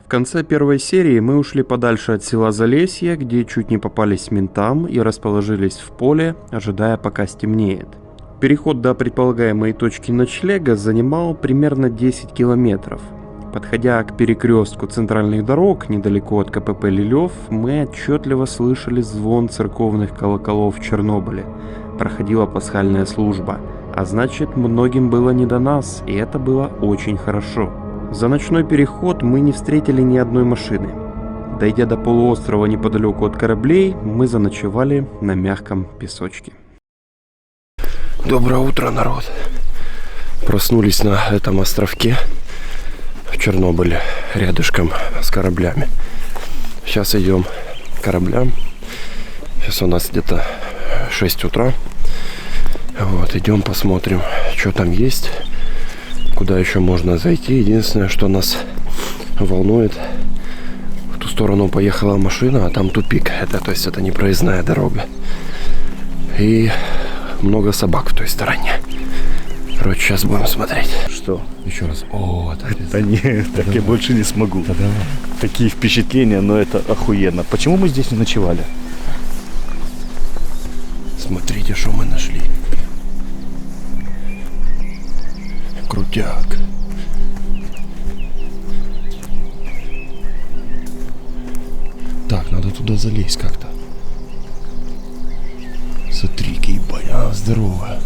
В конце первой серии мы ушли подальше от села Залесье, где чуть не попались ментам и расположились в поле, ожидая пока стемнеет. Переход до предполагаемой точки ночлега занимал примерно 10 километров. Подходя к перекрестку центральных дорог, недалеко от КПП Лилев, мы отчетливо слышали звон церковных колоколов в Чернобыле. Проходила пасхальная служба, а значит, многим было не до нас, и это было очень хорошо. За ночной переход мы не встретили ни одной машины. Дойдя до полуострова неподалеку от кораблей, мы заночевали на мягком песочке. Доброе утро, народ. Проснулись на этом островке в Чернобыле, рядышком с кораблями. Сейчас идем к кораблям. Сейчас у нас где-то 6 утра. Вот, идем посмотрим, что там есть, куда еще можно зайти. Единственное, что нас волнует, в ту сторону поехала машина, а там тупик. То есть это не проездная дорога. И много собак в той стороне. Короче, сейчас будем смотреть. Что? Еще раз. О, Да нет, так я больше не смогу. Такие впечатления, но это охуенно. Почему мы здесь не ночевали? Смотрите, что мы нашли. Крутяк. Так, надо туда залезть как-то. Смотри, ебать. Здорово.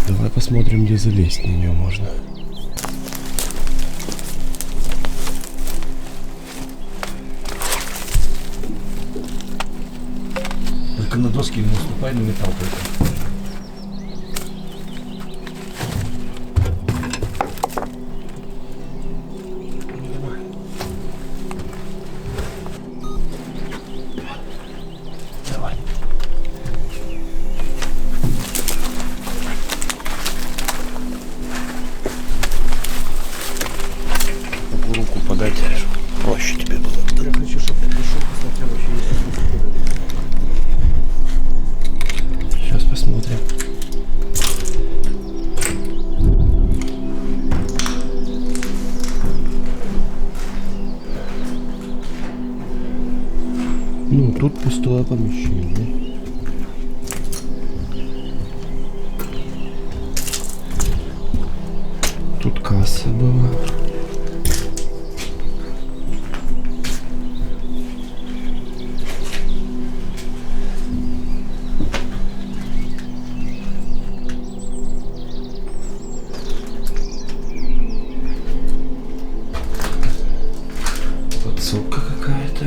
Давай посмотрим, где залезть на нее можно. Только на доски не наступай, на металл только. Руку подать, проще тебе было. Я хочу, чтобы ты пришел, посмотрел, вообще есть. Сейчас посмотрим. Ну, тут пустое помещение. Тут касса была. Подсобка какая-то.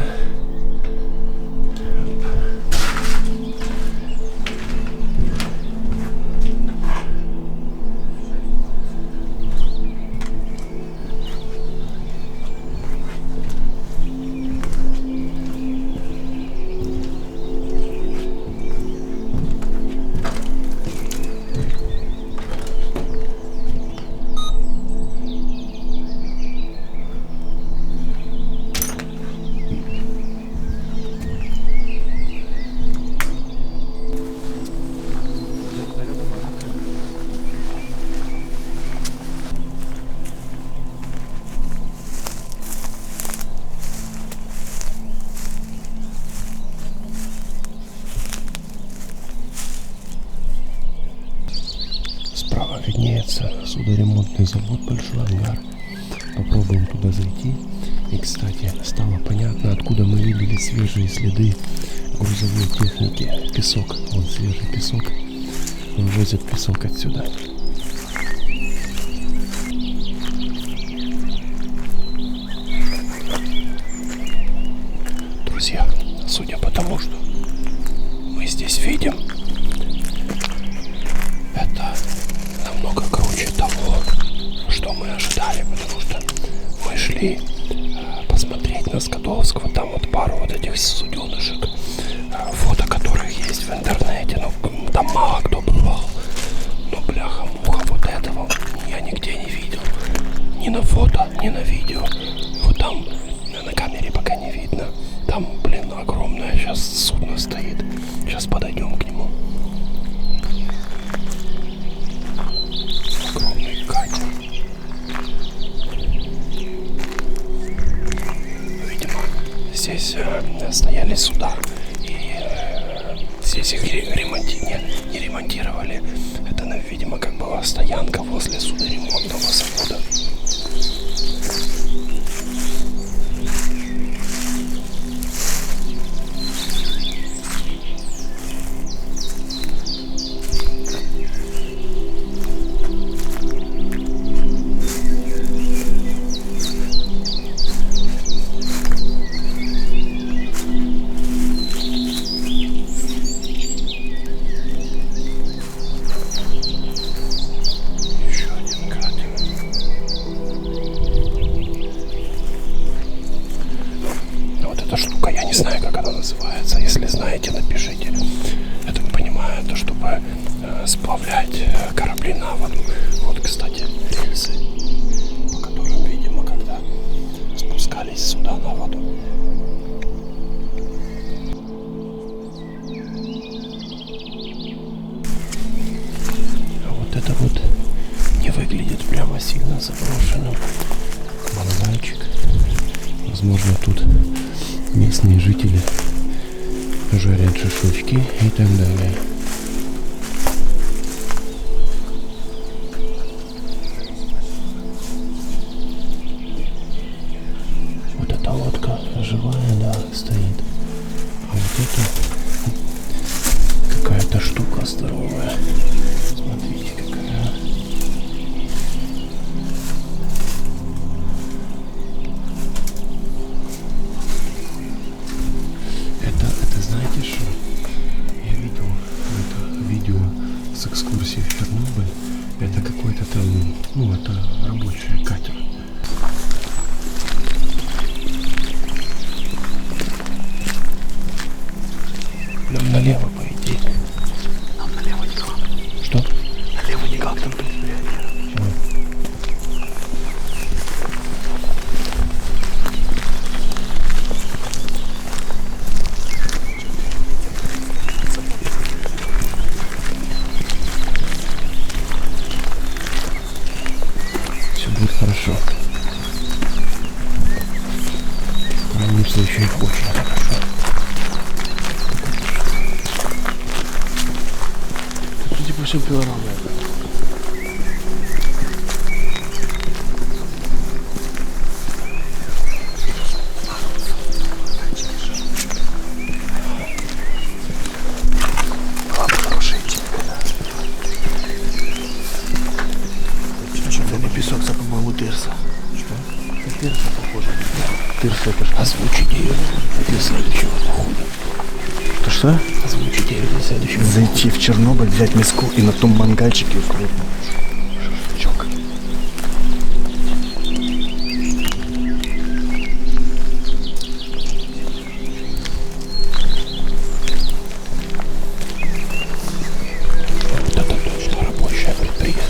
Справа виднеется судоремонтный завод, большой ангар. Попробуем туда зайти. И, кстати, стало понятно, откуда мы видели свежие следы грузовой техники. Песок, вон свежий песок. Вывозят песок отсюда. Друзья, судя по тому, что мы здесь видим, это намного круче того, что мы ожидали, потому что мы шли посмотреть на Скадовского, там вот пару вот этих суденышек, фото которых есть в интернете, но там мало кто бывал. Но бляха-муха, вот этого я нигде не видел, ни на фото, ни на видео. Вот там на камере пока не видно. Там, блин, огромное сейчас судно стоит. Сейчас подойдем к нему. Огромный катер. здесь стояли суда. И здесь их не ремонтировали. Это, видимо, как была стоянка возле судоремонтного завода. Если знаете, напишите. Я так понимаю, это чтобы сплавлять корабли на воду. Вот, кстати, рельсы, по которым, видимо, когда спускались сюда на воду. А вот это вот не выглядит прямо сильно заброшенным. Мангальчик. Возможно, тут местные жители жарят шашлычки и так далее. Вот эта лодка живая, да, стоит. А вот это какая-то штука здоровая. Смотрите, какая. Это знаете что? Я видел это видео с экскурсией в Чернобыль. Это какой-то там, ну это рабочий катер. Нам налево, по идее. Нам налево никак. Что? Налево никак, там предприятие. Чего? Все будет хорошо. В моем случае очень хорошо. Тут типа все пилорама. Песок, по-моему, тырса. Что? Это тырса похоже. Тырса это что? Озвучите ее для следующего похода. Что? Озвучите ее для следующего похода. Зайти в Чернобыль, взять миску и на том мангальчике устроить шашлычок. Вот это точно рабочее предприятие.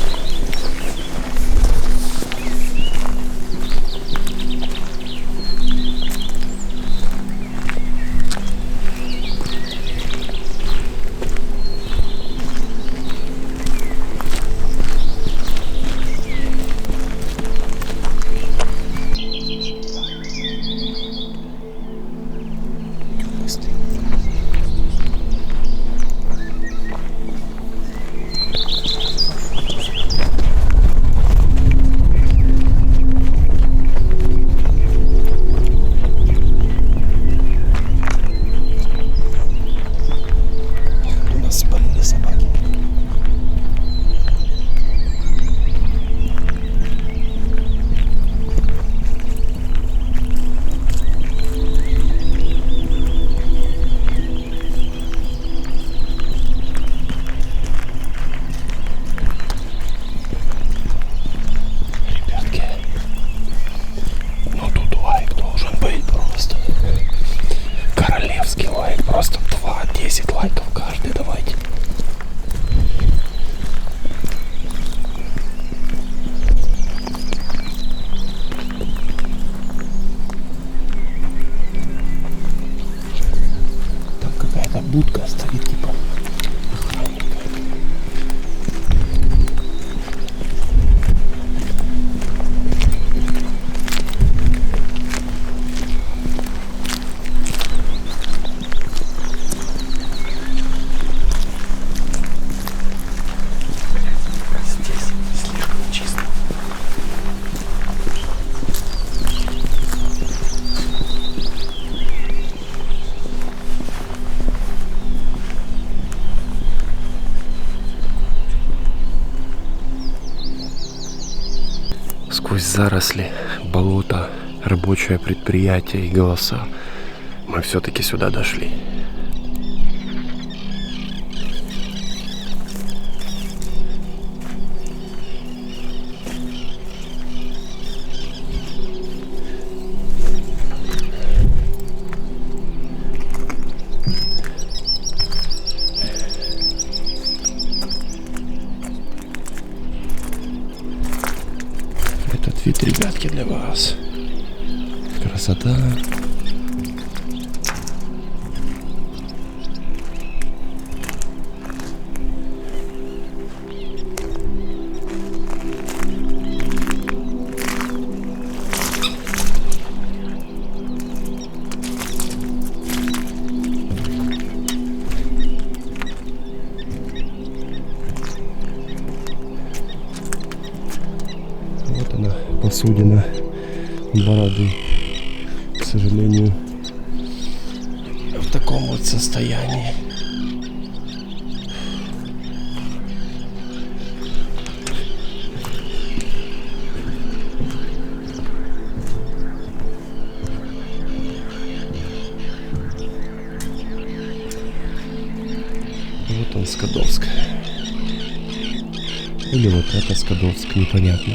сквозь заросли, болото, рабочее предприятие и голоса мы все-таки сюда дошли. Этот вид, ребятки, для вас. Красота. Вот она, посудина Бороды. К сожалению, в таком вот состоянии. Вот он, Скадовск. Или вот это Скадовск, непонятно.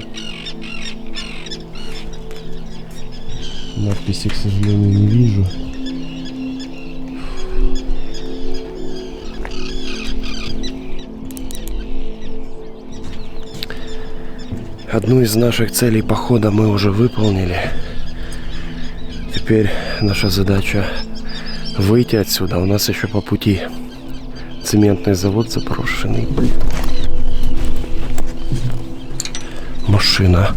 Надписи, к сожалению, не вижу. Одну из наших целей похода мы уже выполнили. Теперь наша задача выйти отсюда. У нас еще по пути цементный завод заброшенный. Машина.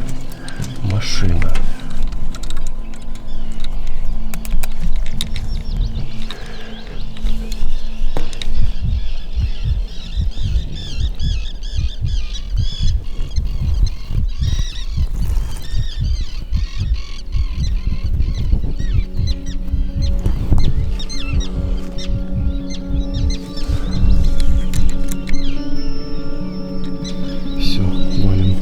Все, валим.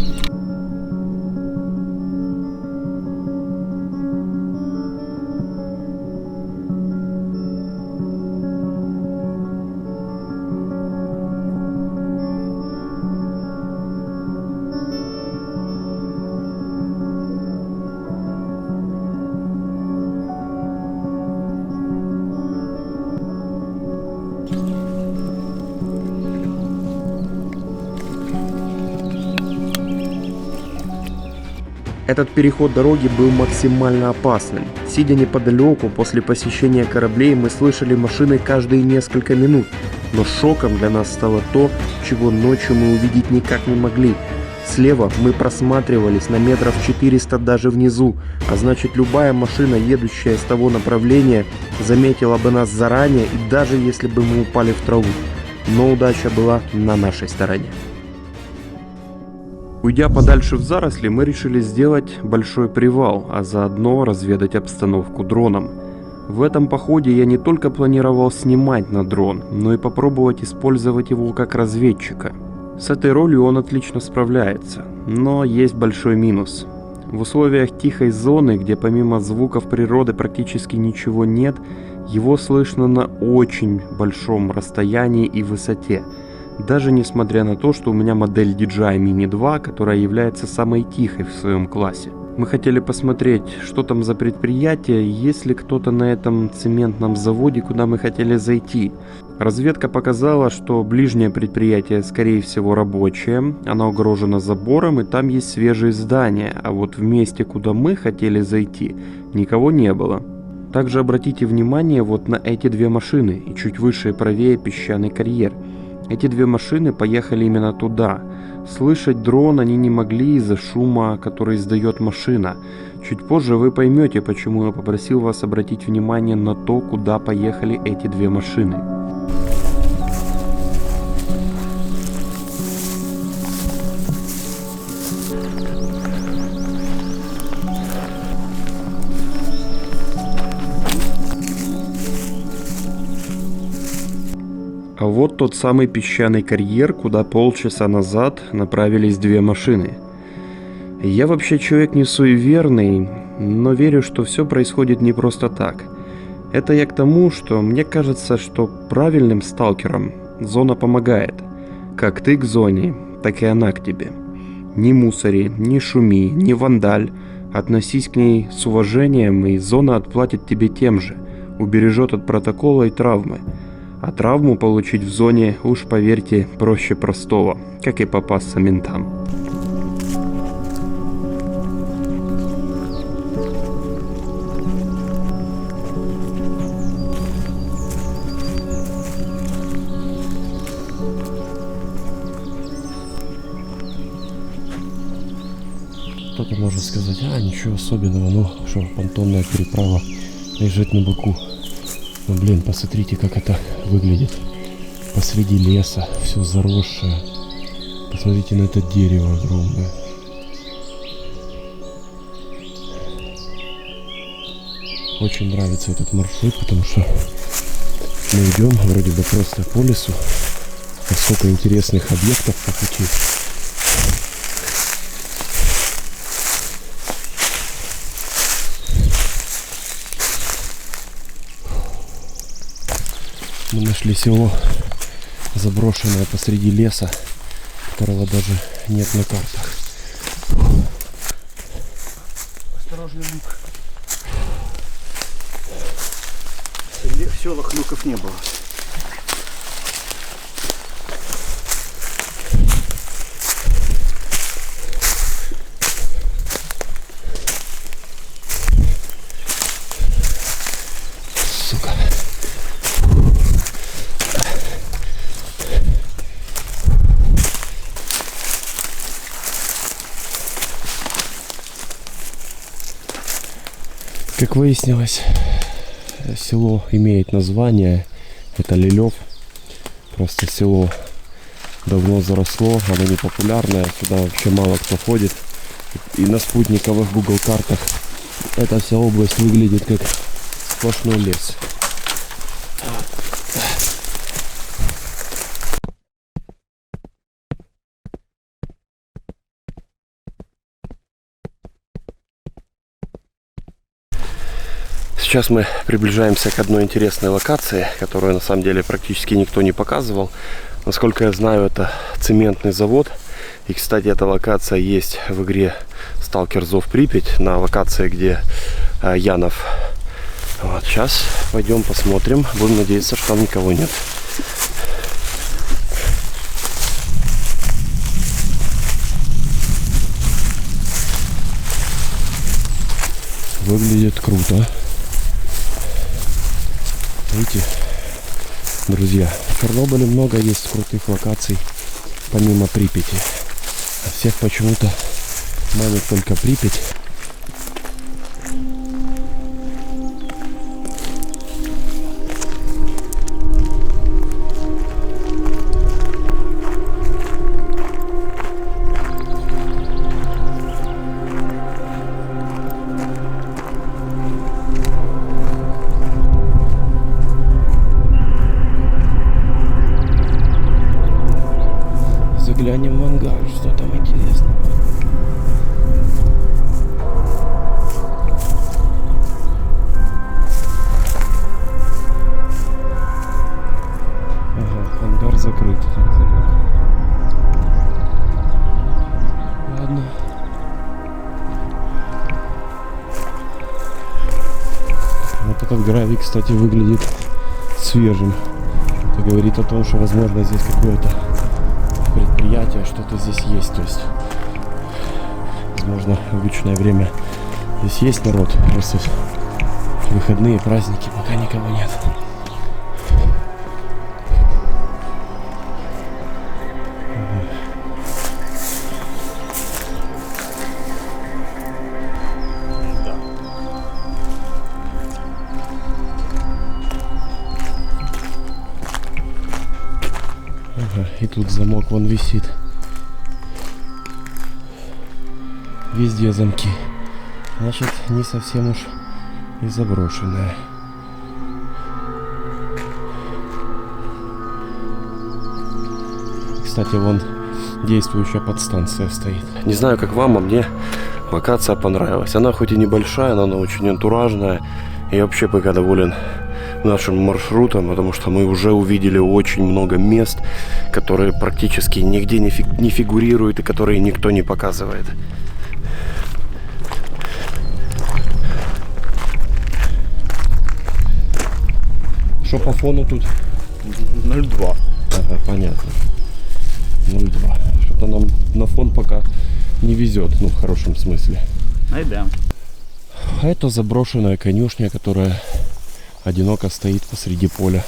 Этот переход дороги был максимально опасным. Сидя неподалеку, после посещения кораблей мы слышали машины каждые несколько минут. Но шоком для нас стало то, чего ночью мы увидеть никак не могли. Слева мы просматривались на метров 400 даже внизу, а значит любая машина, едущая с того направления, заметила бы нас заранее и даже если бы мы упали в траву. Но удача была на нашей стороне. Уйдя подальше в заросли, мы решили сделать большой привал, а заодно разведать обстановку дроном. В этом походе я не только планировал снимать на дрон, но и попробовать использовать его как разведчика. С этой ролью он отлично справляется, но есть большой минус. В условиях тихой зоны, где помимо звуков природы практически ничего нет, его слышно на очень большом расстоянии и высоте. Даже несмотря на то, что у меня модель DJI Mini 2, которая является самой тихой в своем классе. Мы хотели посмотреть, что там за предприятие, есть ли кто-то на этом цементном заводе, куда мы хотели зайти. Разведка показала, что ближнее предприятие, скорее всего, рабочее, оно огорожено забором и там есть свежие здания, а вот в месте, куда мы хотели зайти, никого не было. Также обратите внимание вот на эти две машины и чуть выше и правее песчаный карьер. Эти две машины поехали именно туда. Слышать дрон они не могли из-за шума, который издает машина. Чуть позже вы поймете, почему я попросил вас обратить внимание на то, куда поехали эти две машины. А вот тот самый песчаный карьер, куда полчаса назад направились две машины. Я вообще человек не суеверный, но верю, что все происходит не просто так. Это я к тому, что мне кажется, что правильным сталкерам зона помогает. Как ты к зоне, так и она к тебе. Не мусори, не шуми, не вандаль. Относись к ней с уважением, и зона отплатит тебе тем же. Убережет от протокола и травмы. А травму получить в зоне, уж поверьте, проще простого, как и попасться ментам. Кто-то может сказать, ничего особенного, ну что, понтонная переправа, лежит на боку. Но, блин, посмотрите, как это выглядит. Посреди леса, все заросшее. Посмотрите на это дерево огромное. Очень нравится этот маршрут, потому что мы идем вроде бы просто по лесу. А сколько интересных объектов по пути. Мы нашли село, заброшенное посреди леса, которого даже нет на картах. Осторожный люк. В селах люков не было. Сука. Как выяснилось, село имеет название, это Лилев. Просто село давно заросло, оно не популярное, сюда вообще мало кто ходит. И на спутниковых Google картах эта вся область выглядит как сплошной лес. Сейчас мы приближаемся к одной интересной локации, которую на самом деле практически никто не показывал. Насколько я знаю, это цементный завод. И, кстати, эта локация есть в игре Stalker Зов Припять, на локации, где Янов. Вот, сейчас пойдем посмотрим. Будем надеяться, что там никого нет. Выглядит круто. Видите, друзья, в Чернобыле много есть крутых локаций, помимо Припяти. А всех почему-то манит только Припять. Заглянем в ангар, что там интересно. Ага, ангар закрыт. Ладно. Вот этот гравий, кстати, выглядит свежим. Это говорит о том, что, возможно, здесь какое-то предприятие, что-то здесь есть. То есть, возможно, в обычное время здесь есть народ, просто в выходные, праздники пока никого нет. И тут замок вон висит. Везде замки. Значит, не совсем уж и заброшенная. Кстати, вон действующая подстанция стоит. Не знаю, как вам, а мне локация понравилась. Она хоть и небольшая, но она очень антуражная. И вообще пока доволен нашим маршрутом, потому что мы уже увидели очень много мест, которые практически нигде не фигурируют и которые никто не показывает. Что по фону тут? 0,2. Ага, понятно. 0,2. Что-то нам на фон пока не везет, ну, в хорошем смысле. Найдем. А это заброшенная конюшня, которая одиноко стоит посреди поля.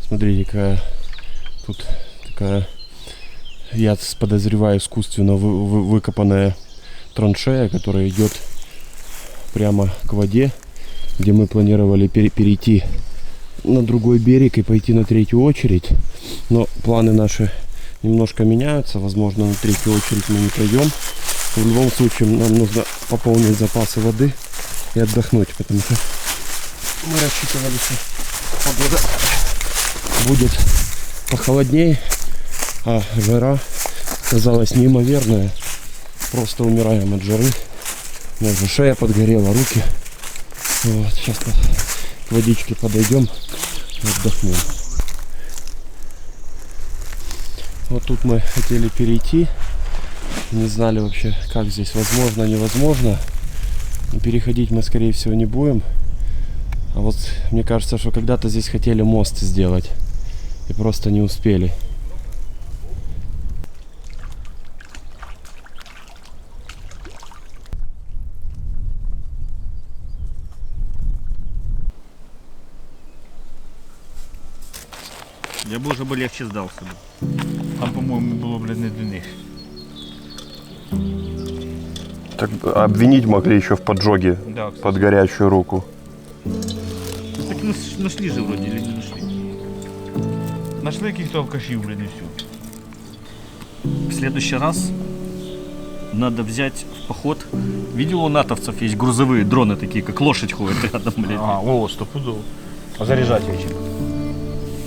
Смотрите, какая тут такая, я подозреваю, искусственно выкопанная траншея, которая идет прямо к воде, где мы планировали перейти на другой берег и пойти на третью очередь. Но планы наши немножко меняются. Возможно, на третью очередь мы не пройдем. В любом случае нам нужно пополнить запасы воды и отдохнуть, потому что мы рассчитывали, что погода будет похолоднее, а жара казалась неимоверная. Просто умираем от жары. У меня уже шея подгорела, руки. Вот, сейчас к водичке подойдем и отдохнем. Вот тут мы хотели перейти. Не знали вообще, как здесь возможно, невозможно. Переходить мы, скорее всего, не будем. А вот мне кажется, что когда-то здесь хотели мост сделать. И просто не успели. Я бы уже бы легче сдался. Там, по-моему, было, блядь, не для них. Так обвинить могли еще в поджоге, Да, кстати. под горячую руку. Ну, так нашли же вроде, или не нашли? Нашли каких-то алкашей, блядь, и все. В следующий раз надо взять в поход. Видел, у натовцев есть грузовые дроны такие, как лошадь ходит рядом, блядь. О, стопудово. А заряджати їх чим?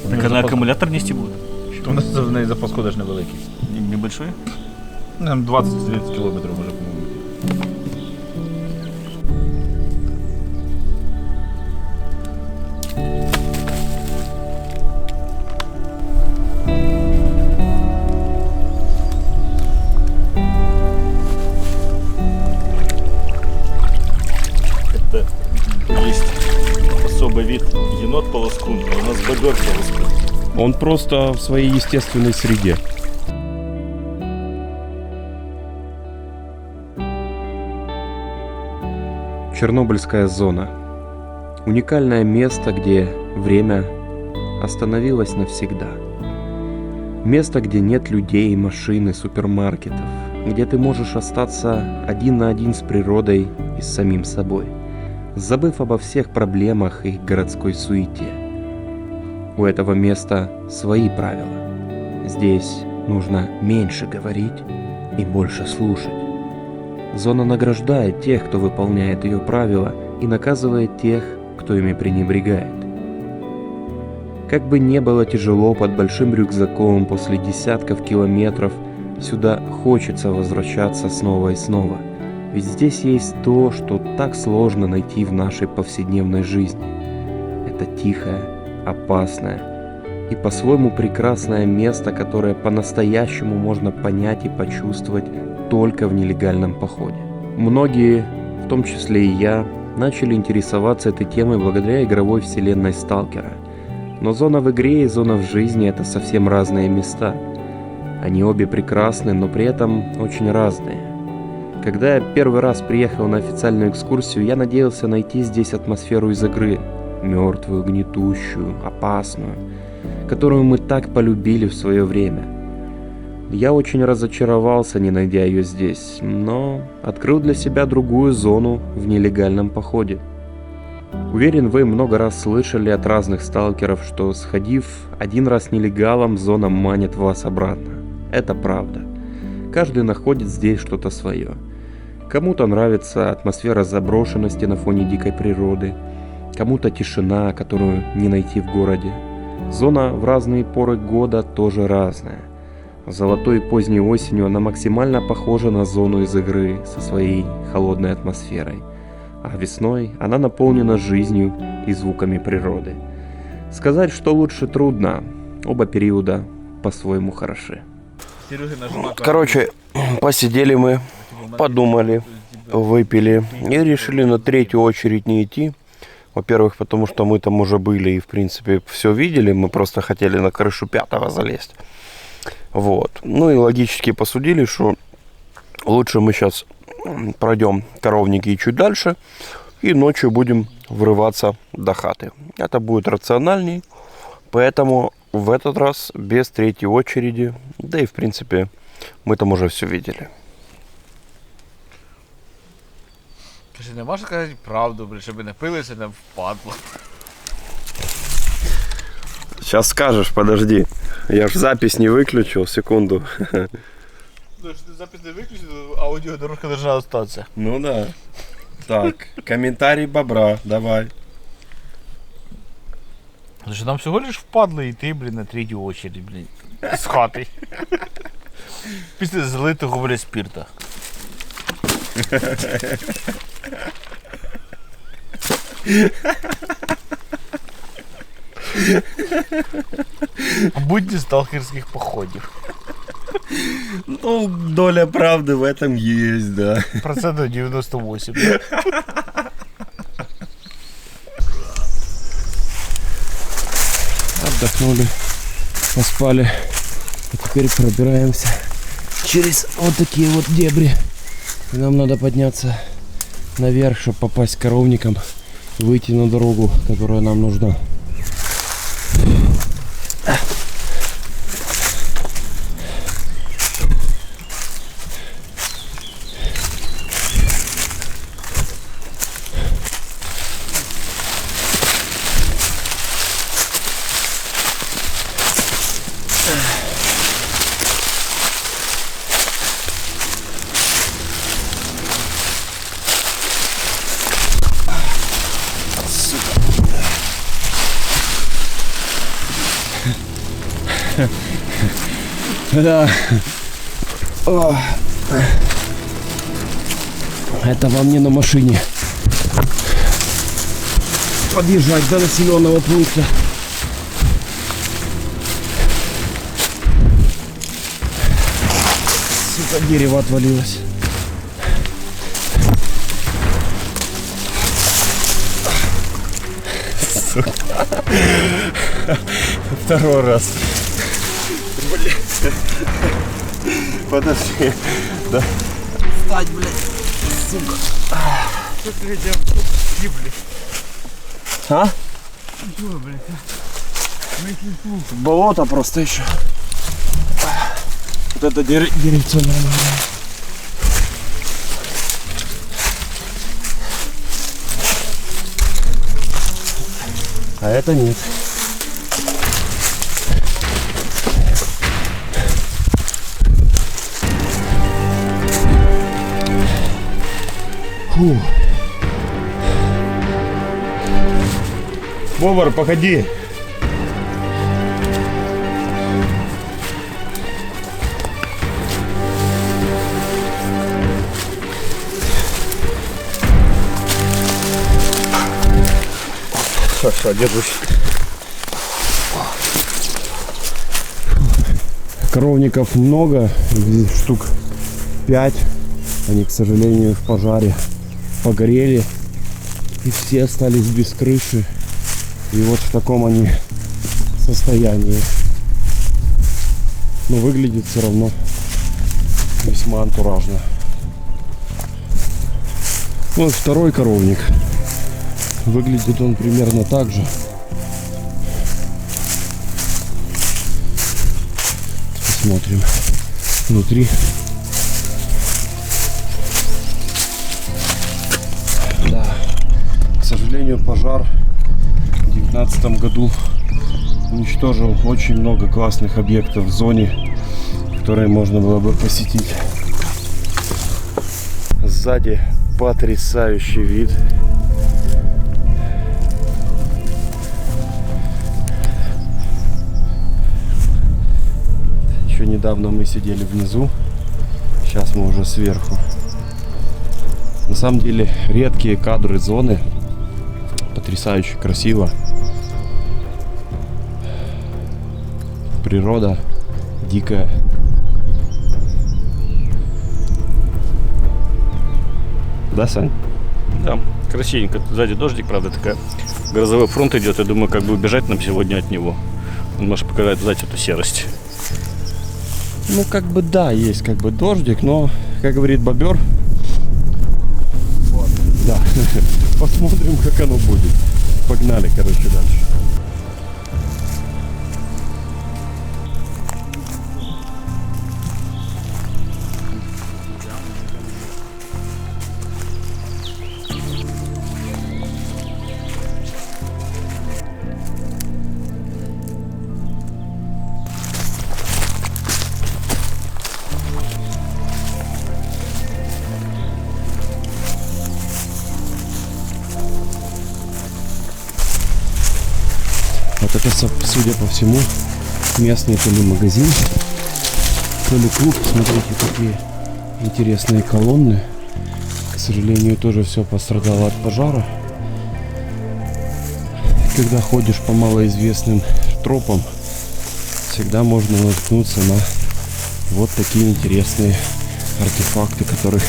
Так на аккумулятор нести будут? У нас в неї запас хода ж невеликий. Небольшой? Нам 20-30 кілометрів може, по-моєму. Это есть особый вид енот полоскун, а у нас бобер полоскун. Он просто в своей естественной среде. Чернобыльская зона. Уникальное место, где время остановилось навсегда. Место, где нет людей, машин и супермаркетов. Где ты можешь остаться один на один с природой и с самим собой, забыв обо всех проблемах и городской суете. У этого места свои правила. Здесь нужно меньше говорить и больше слушать. Зона награждает тех, кто выполняет ее правила, и наказывает тех, кто ими пренебрегает. Как бы не было тяжело под большим рюкзаком после десятков километров, сюда хочется возвращаться снова и снова. Ведь здесь есть то, что так сложно найти в нашей повседневной жизни. Это тихое, опасное и по-своему прекрасное место, которое по-настоящему можно понять и почувствовать только в нелегальном походе. Многие, в том числе и я, начали интересоваться этой темой благодаря игровой вселенной Сталкера. Но зона в игре и зона в жизни — это совсем разные места. Они обе прекрасны, но при этом очень разные. Когда я первый раз приехал на официальную экскурсию, я надеялся найти здесь атмосферу из игры. Мертвую, гнетущую, опасную, которую мы так полюбили в свое время. Я очень разочаровался, не найдя ее здесь, но открыл для себя другую зону в нелегальном походе. Уверен, вы много раз слышали от разных сталкеров, что, сходив один раз нелегалом, зона манит вас обратно. Это правда. Каждый находит здесь что-то свое. Кому-то нравится атмосфера заброшенности на фоне дикой природы, кому-то тишина, которую не найти в городе. Зона в разные поры года тоже разная. Золотой поздней осенью она максимально похожа на зону из игры со своей холодной атмосферой, а весной она наполнена жизнью и звуками природы. Сказать, что лучше, трудно, оба периода по-своему хороши. Короче, посидели мы, подумали, выпили и решили на третью очередь не идти. Во-первых, потому что мы там уже были и, в принципе, все видели. Мы просто хотели на крышу 5-го залезть. Вот. Ну и логически посудили, что лучше мы сейчас пройдем коровники и чуть дальше. И ночью будем врываться до хаты. Это будет рациональней. Поэтому в этот раз без третьей очереди. Да и, в принципе, мы там уже все видели. Ти не можеш сказати правду, блядь, щоб не пилися, не впадло. Сейчас скажешь, подожди. Я ж запись не выключил, секунду. Ну, що ти запис не виключив, аудіодорожка должна остатися. Ну да. Так, комментарий бобра, давай. Слушай, нам всього лиш впадло йти, блін, на третю очередь, блін, з хати. Після злитого, блядь, спирта. Будьте сталкерских походів. Ну, доля правды в этом есть, да. Процентов 98. Отдохнули, поспали. И теперь пробираемся через вот такие вот дебри. И нам надо подняться наверх, чтобы попасть к коровникам и выйти на дорогу, которая нам нужна. Да. О. Это вам не на машине подъезжать до населенного пункта. Сука, дерево отвалилось. Сука. Второй раз. Подожди. Да. Встать, блядь. Сука. Что ты хотел? Блядь. А? Чего, блядь? Болото просто еще. Вот это деревце нормально. А это нет. Фу. Бобр, походи. Хорошо, держусь. Коровников много, штук 5. Они, к сожалению, в пожаре погорели. И все остались без крыши. И вот в таком они состоянии. Но выглядит все равно весьма антуражно. Вот второй коровник. Выглядит он примерно так же. Посмотрим внутри. Да. К сожалению, пожар в 2019 году уничтожил очень много классных объектов в зоне, которые можно было бы посетить. Сзади потрясающий вид. Еще недавно мы сидели внизу, сейчас мы уже сверху. На самом деле редкие кадры зоны, потрясающе красиво. Природа дикая. Да, Сань? Да, красивенько. Сзади дождик, правда, такая. Грозовой фронт идет. Я думаю, как бы убежать нам сегодня от него. Он может показать, сзади эту серость. Ну, как бы да, есть как бы дождик, но, как говорит бобер, да, посмотрим, как оно будет. Погнали, короче, дальше. Вот это, судя по всему, местный то ли магазин, то ли клуб. Смотрите, какие интересные колонны. К сожалению, тоже все пострадало от пожара. Когда ходишь по малоизвестным тропам, всегда можно наткнуться на вот такие интересные артефакты, которых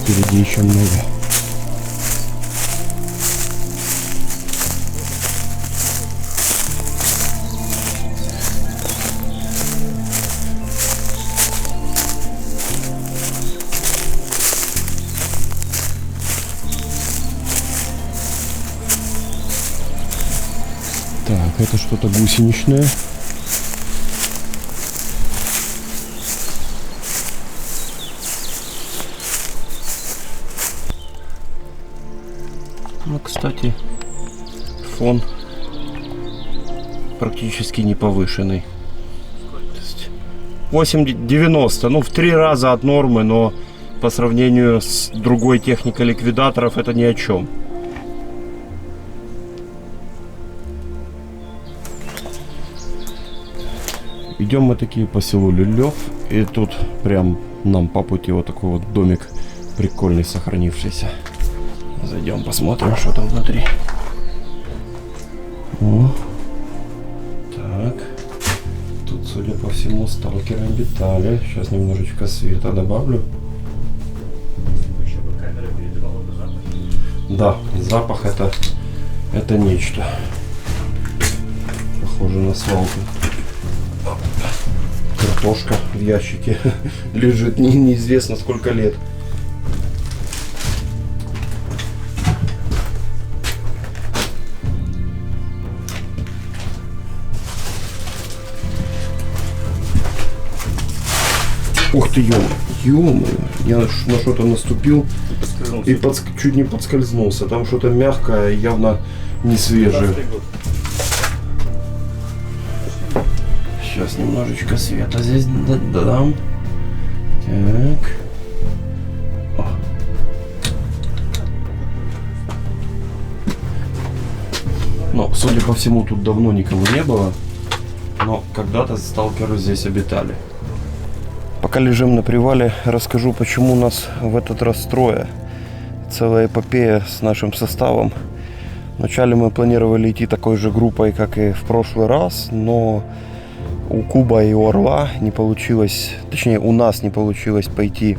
впереди еще много. Так, это что-то гусеничное. Ну, кстати, фон практически не повышенный. 8,90, ну в 3 раза от нормы, но по сравнению с другой техникой ликвидаторов это ни о чем. Идем мы такие по селу Люлев, и тут прям нам по пути вот такой вот домик прикольный, сохранившийся. Зайдем, посмотрим, что там внутри. О, так, тут, судя по всему, сталкеры обитали. Сейчас немножечко света добавлю. Да, запах это нечто. Похоже на свалку. Картошка в ящике лежит неизвестно сколько лет. Ух ты, ё-моё, я на что-то наступил и чуть не подскользнулся. Там что-то мягкое, явно не свежее. Сейчас немножечко света здесь додам. Так. О. Ну, судя по всему, тут давно никого не было. Но когда-то сталкеры здесь обитали. Пока лежим на привале, расскажу, почему нас в этот раз трое. Целая эпопея с нашим составом. Вначале мы планировали идти такой же группой, как и в прошлый раз, но у Куба и у Орла не получилось, точнее у нас не получилось пойти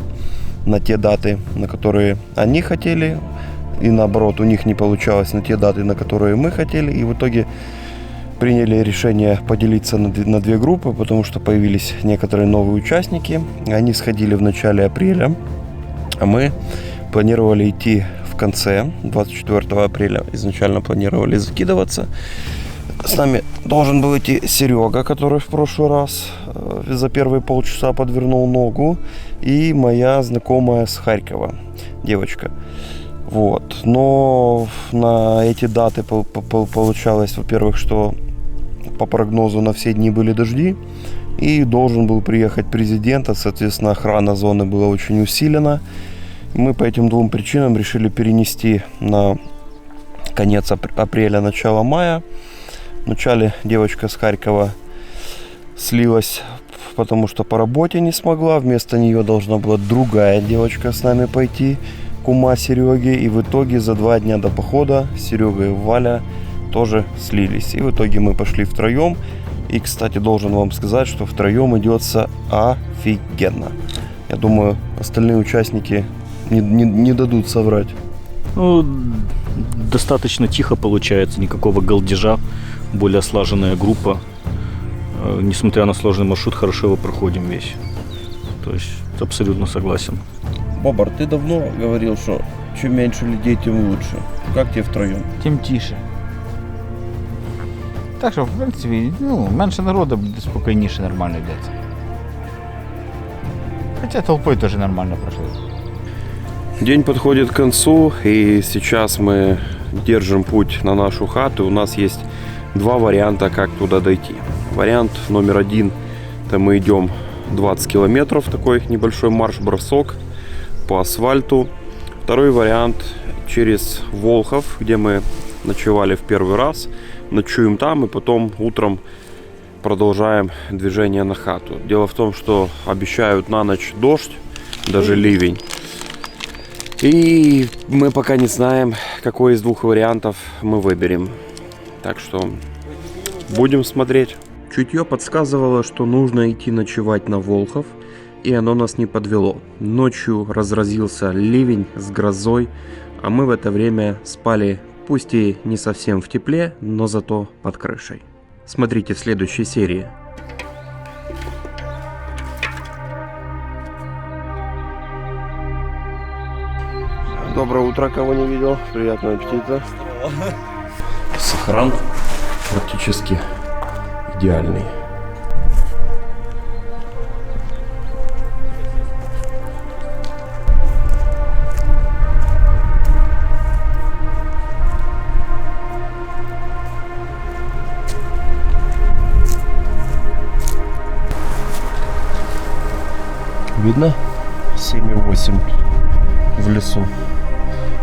на те даты, на которые они хотели, и наоборот у них не получалось на те даты, на которые мы хотели, и в итоге приняли решение поделиться на две группы, потому что появились некоторые новые участники. Они сходили в начале апреля, а мы планировали идти в конце 24 апреля, изначально планировали закидываться. С нами должен был идти Серега, который в прошлый раз за первые полчаса подвернул ногу, и моя знакомая с Харькова, девочка. Вот. Но на эти даты получалось, во-первых, что по прогнозу на все дни были дожди, и должен был приехать президент, а, соответственно, охрана зоны была очень усилена. Мы по этим двум причинам решили перенести на конец апреля, начало мая. Вначале девочка с Харькова слилась потому что по работе не смогла. Вместо нее должна была другая девочка с нами пойти, кума Сереги. И в итоге за 2 дня до похода Серега и Валя тоже слились. И в итоге мы пошли втроем. И, кстати, должен вам сказать, что втроем идется офигенно. Я думаю, остальные участники не дадут соврать. Ну, достаточно тихо получается, никакого галдежа, более слаженная группа. Несмотря на сложный маршрут, хорошо его проходим весь. То есть абсолютно согласен. Бобр, ты давно говорил, что чем меньше людей, тем лучше. Как тебе втроем? Тим тише. Так що, в принципі, менше народу буде спокійніше, нормально йдеться. Хоча толпою теж нормально пройшли. День подходит к концу, и сейчас мы держим путь на нашу хату. У нас есть 2 варианта, как туда дойти. Вариант номер 1, это мы идем 20 километров, такой небольшой марш-бросок по асфальту. Второй вариант через Волхов, где мы ночевали в первый раз. Ночуем там и потом утром продолжаем движение на хату. Дело в том, что обещают на ночь дождь, даже ливень. И мы пока не знаем, какой из 2 вариантов мы выберем. Так что будем смотреть. Чутье подсказывало, что нужно идти ночевать на Волхов, и оно нас не подвело. Ночью разразился ливень с грозой, а мы в это время спали, пусть и не совсем в тепле, но зато под крышей. Смотрите в следующей серии. Доброе утро, кого не видел. Приятного аппетита. Сохран практически идеальный. Видно? 7,8 в лесу.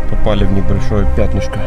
Попали в небольшое пятнышко.